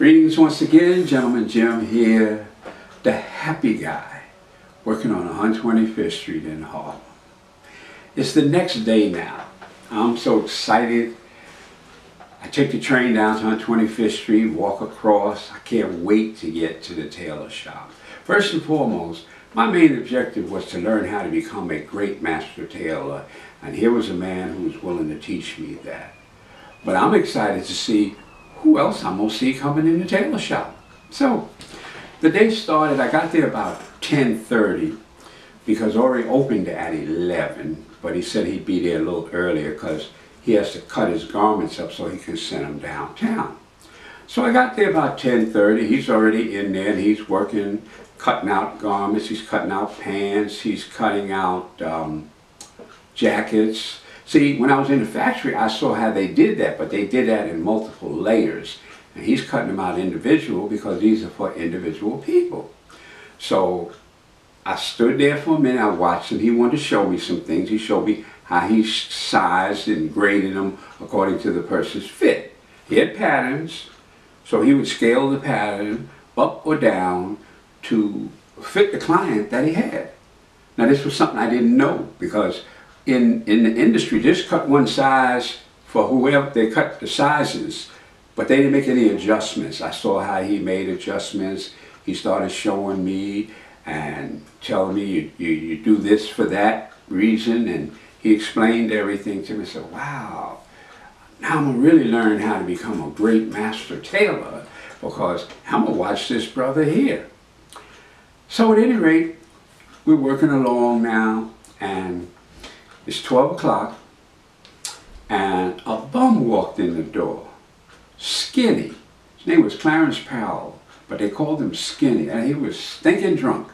Greetings once again, gentleman Jim here, the happy guy, working on 125th Street in Harlem. It's the next day now. I'm so excited. I take the train down to 125th Street, walk across. I can't wait to get to the tailor shop. First and foremost, my main objective was to learn how to become a great master tailor, and here was a man who was willing to teach me that. But I'm excited to see who else I'm going to see coming in the tailor shop. So, the day started, I got there about 10:30 because Ori opened at 11, but he said he'd be there a little earlier because he has to cut his garments up so he can send them downtown. So I got there about 10:30, he's already in there and he's working, cutting out garments, he's cutting out pants, he's cutting out jackets. See, when I was in the factory, I saw how they did that, but they did that in multiple layers. And he's cutting them out individual because these are for individual people. So I stood there for a minute, I watched him. He wanted to show me some things. He showed me how he sized and graded them according to the person's fit. He had patterns, so he would scale the pattern up or down to fit the client that he had. Now this was something I didn't know because in the industry, just cut one size for whoever, they cut the sizes, but they didn't make any adjustments. I saw how he made adjustments. He started showing me and telling me, you do this for that reason, and he explained everything to me. I said, wow, now I'm going to really learn how to become a great master tailor because I'm going to watch this brother here. So at any rate, we're working along now, and it's 12 o'clock, and a bum walked in the door. Skinny. His name was Clarence Powell, but they called him Skinny, and he was stinking drunk.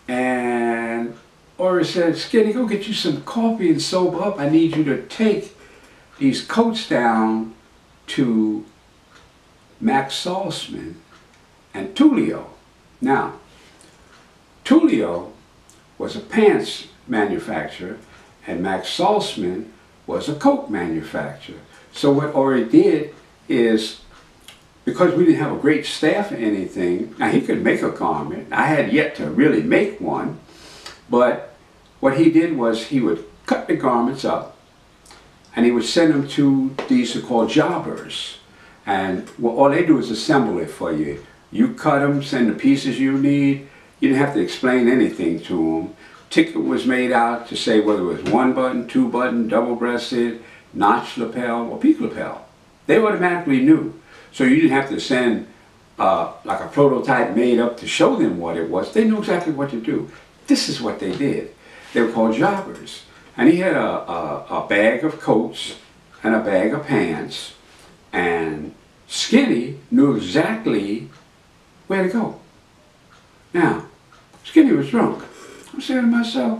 And Ori said, Skinny, go get you some coffee and sober up. I need you to take these coats down to Max Salzman and Tulio. Now, Tulio was a pants manufacturer, and Max Salzman was a coat manufacturer. So what Ori did is, because we didn't have a great staff or anything, now he could make a garment. I had yet to really make one, but what he did was he would cut the garments up and he would send them to these are called jobbers. And well, all they do is assemble it for you. You cut them, send the pieces you need. You didn't have to explain anything to them. Ticket was made out to say whether it was 1 button, 2 button, double-breasted, notch lapel, or peak lapel. They automatically knew. So you didn't have to send like a prototype made up to show them what it was. They knew exactly what to do. This is what they did. They were called jobbers. And he had a bag of coats and a bag of pants. And Skinny knew exactly where to go. Now, Skinny was drunk. I'm saying to myself,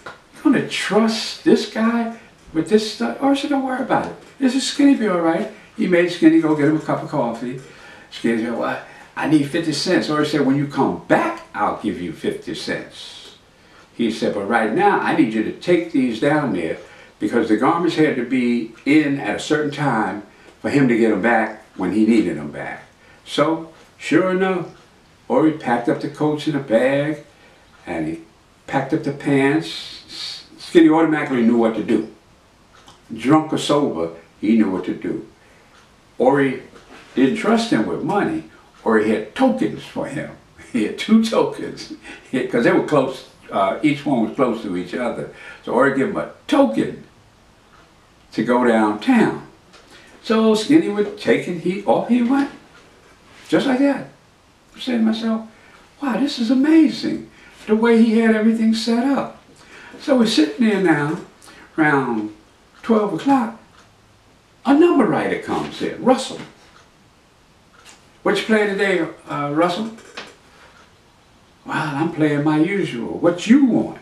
you want to trust this guy with this stuff? Or should I worry about it? This is Skinny be all right. He made Skinny go get him a cup of coffee. Skinny said, well, I need 50 cents. Or he said, when you come back, I'll give you 50 cents. He said, but right now, I need you to take these down there because the garments had to be in at a certain time for him to get them back when he needed them back. So, sure enough, Ori packed up the coats in a bag, and he packed up the pants. Skinny automatically knew what to do. Drunk or sober, he knew what to do. Ori didn't trust him with money. Ori had tokens for him. He had 2 tokens, because they were close, each one was close to each other. So Ori gave him a token to go downtown. So Skinny would take it, off he went. Just like that. I'm saying to myself, wow, this is amazing. The way he had everything set up. So we're sitting there now, around 12 o'clock, a number writer comes in, Russell. What you playing today, Russell? Well, I'm playing my usual. What you want?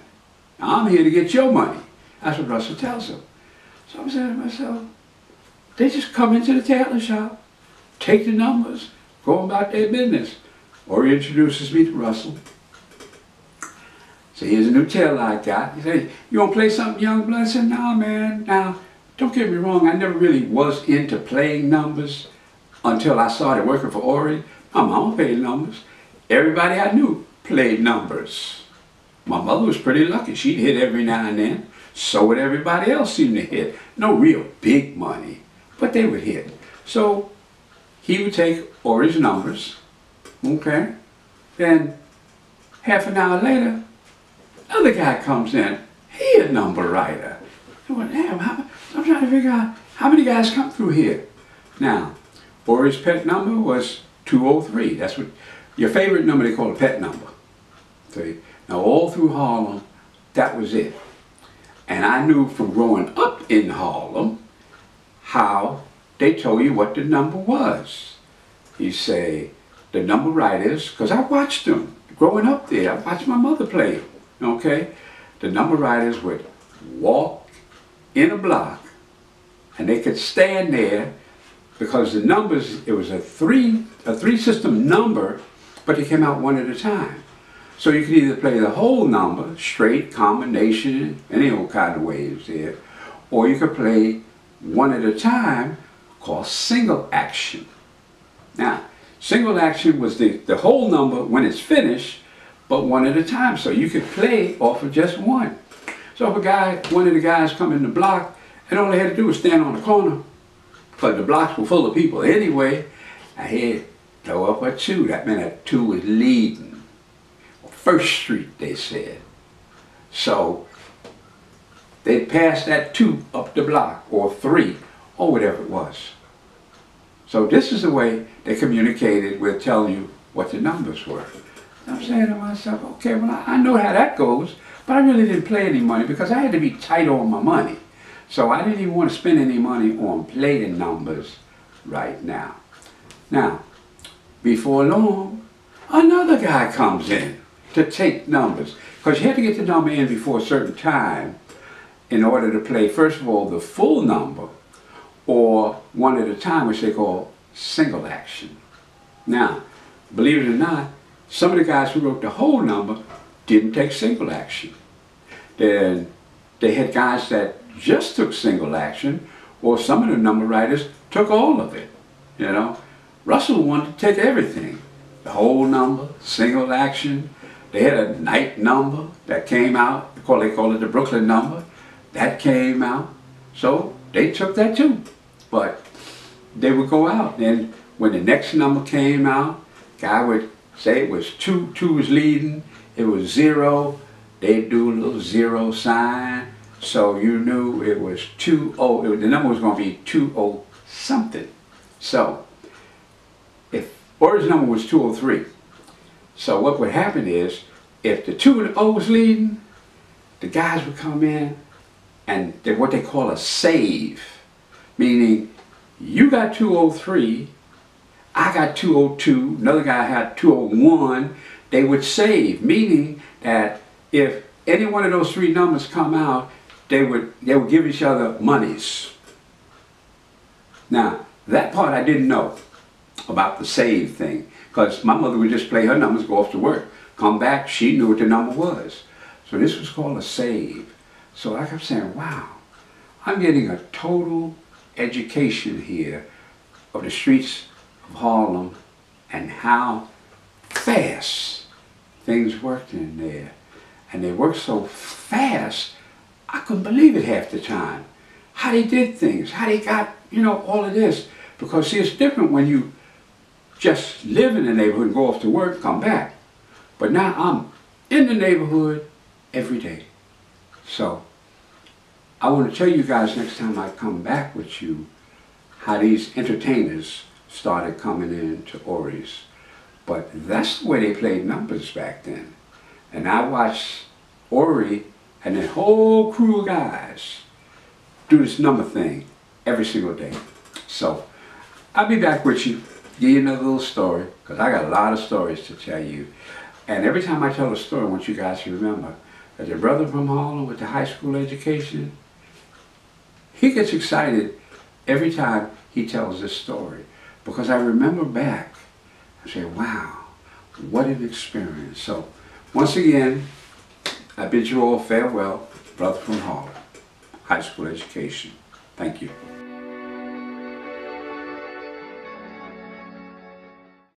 I'm here to get your money. That's what Russell tells him. So I'm saying to myself, they just come into the tailor shop, take the numbers, go about their business. Or he introduces me to Russell. So here's a new tailor I got. He said, you want to play something, young blood? I said, nah, man. Now, don't get me wrong. I never really was into playing numbers. until I started working for Ori. My mama played numbers. Everybody I knew played numbers. My mother was pretty lucky. She'd hit every now and then. So would everybody else seem to hit. No real big money, but they would hit. So he would take Ori's numbers, okay? Then half an hour later, another guy comes in. He a number writer. I went, damn, I'm trying to figure out how many guys come through here. Now, Ori's pet number was 203. That's what your favorite number they call a pet number. See? Now all through Harlem, that was it. And I knew from growing up in Harlem how they told you what the number was. You say, the number writers, because I watched them growing up there. I watched my mother play, okay? The number writers would walk in a block and they could stand there because the numbers, it was a three system number, but they came out one at a time. So you could either play the whole number, straight, combination, any old kind of ways there, or you could play one at a time called single action. Now, single action was the whole number when it's finished, but one at a time. So you could play off of just one. So if one of the guys come in the block, and all they had to do was stand on the corner, but the blocks were full of people anyway, I had throw up a 2. That meant a 2 was leading. First Street, they said. So they'd pass that 2 up the block, or 3, or whatever it was. So this is the way they communicated with telling you what the numbers were. I'm saying to myself, okay, well, I know how that goes, but I really didn't play any money because I had to be tight on my money. So I didn't even want to spend any money on playing numbers right now. Now, before long, another guy comes in to take numbers. Because you had to get the number in before a certain time in order to play, first of all, the full number, or one at a time, which they call single action. Now, believe it or not, some of the guys who wrote the whole number didn't take single action. Then they had guys that just took single action, or some of the number writers took all of it, you know. Russell wanted to take everything. The whole number, single action. They had a night number that came out. They call it the Brooklyn number. That came out. So they took that too. But they would go out. And when the next number came out, guy would say it was 2, 2 was leading, it was 0. They'd do a little 0 sign. So you knew it was 20, the number was going to be 20 something. So if Ori's number was 203, so what would happen is, if the 2 and the 0 was leading, the guys would come in and what they call a save, meaning you got 203, I got 202, another guy had 201, they would save, meaning that if any one of those 3 numbers come out, they would give each other monies. Now, that part I didn't know about the save thing, because my mother would just play her numbers, go off to work, come back, she knew what the number was. So this was called a save. So I kept saying, wow, I'm getting a total education here of the streets of Harlem and how fast things worked in there. And they worked so fast, I couldn't believe it half the time. How they did things, how they got, all of this. Because see, it's different when you just live in the neighborhood and go off to work, come back. But now I'm in the neighborhood every day. So I want to tell you guys next time I come back with you how these entertainers started coming in to Ori's. But that's the way they played numbers back then. And I watched Ori and the whole crew of guys do this number thing every single day. So I'll be back with you, give you another little story, because I got a lot of stories to tell you. And every time I tell a story, I want you guys to remember that the brother from Harlem with the high school education, he gets excited every time he tells this story. Because I remember back and say, wow, what an experience. So once again, I bid you all farewell, brother from Harlem, high school education. Thank you.